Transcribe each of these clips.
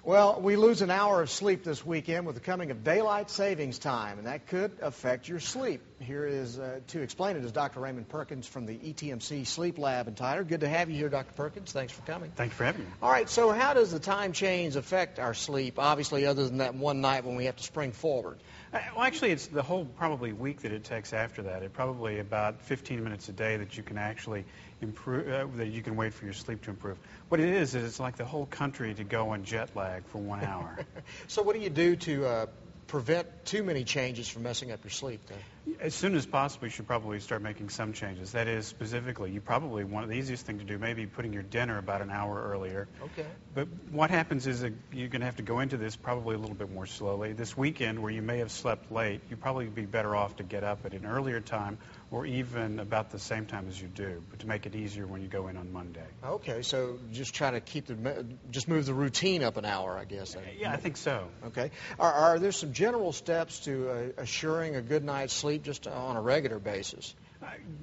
Well, we lose an hour of sleep this weekend with the coming of daylight savings time, and that could affect your sleep. Here is, to explain it, is Dr. Raymond Perkins from the ETMC Sleep Lab in Tyler. Good to have you here, Dr. Perkins. Thanks for coming. Thank you for having me. All right, so how does the time change affect our sleep, obviously, other than that one night when we have to spring forward? Well, actually, it's the whole probably week that it takes after that. It's probably about 15 minutes a day that you can actually improve, that you can wait for your sleep to improve. What it is it's like the whole country to go on jet lag for 1 hour. So what do you do to prevent too many changes from messing up your sleep then? As soon as possible, you should probably start making some changes. That is, specifically, you probably one of the easiest thing to do may be putting your dinner about an hour earlier. Okay. But what happens is that you're going to have to go into this probably a little bit more slowly. This weekend, where you may have slept late, you'd probably be better off to get up at an earlier time or even about the same time as you do, but to make it easier when you go in on Monday. Okay, so just try to just move the routine up an hour, I guess. Yeah, I think so. Okay. Are there some general steps to assuring a good night's sleep just on a regular basis?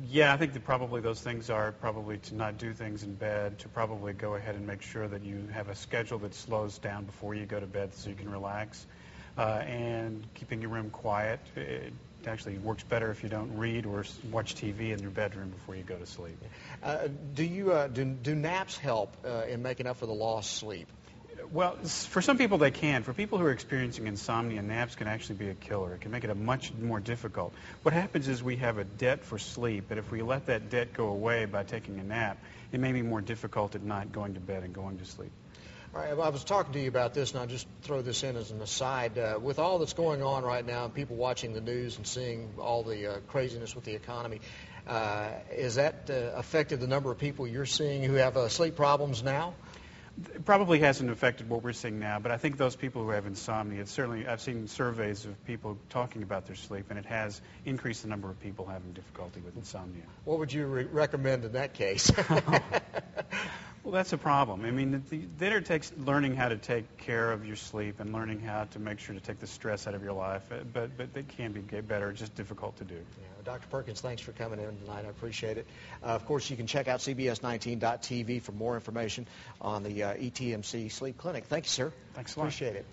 Yeah, I think that probably those things are probably to not do things in bed, to probably go ahead and make sure that you have a schedule that slows down before you go to bed so you can relax, and keeping your room quiet. It actually works better if you don't read or watch TV in your bedroom before you go to sleep. Do naps help in making up for the lost sleep? Well, for some people they can. For people who are experiencing insomnia, naps can actually be a killer. It can make it a much more difficult. What happens is we have a debt for sleep, but if we let that debt go away by taking a nap, it may be more difficult at night going to bed and going to sleep. All right, I was talking to you about this, and I'll just throw this in as an aside. With all that's going on right now, and people watching the news and seeing all the craziness with the economy, has that affected the number of people you're seeing who have sleep problems now? It probably hasn't affected what we're seeing now, but I think those people who have insomnia, I've seen surveys of people talking about their sleep, and it has increased the number of people having difficulty with insomnia. What would you recommend in that case? Well, that's a problem. I mean, then it takes learning how to take care of your sleep and learning how to make sure to take the stress out of your life. But they can get better. It's just difficult to do. Yeah, Dr. Perkins, thanks for coming in tonight. I appreciate it. Of course, you can check out CBS19.TV for more information on the ETMC Sleep Clinic. Thank you, sir. Thanks a lot. Appreciate it.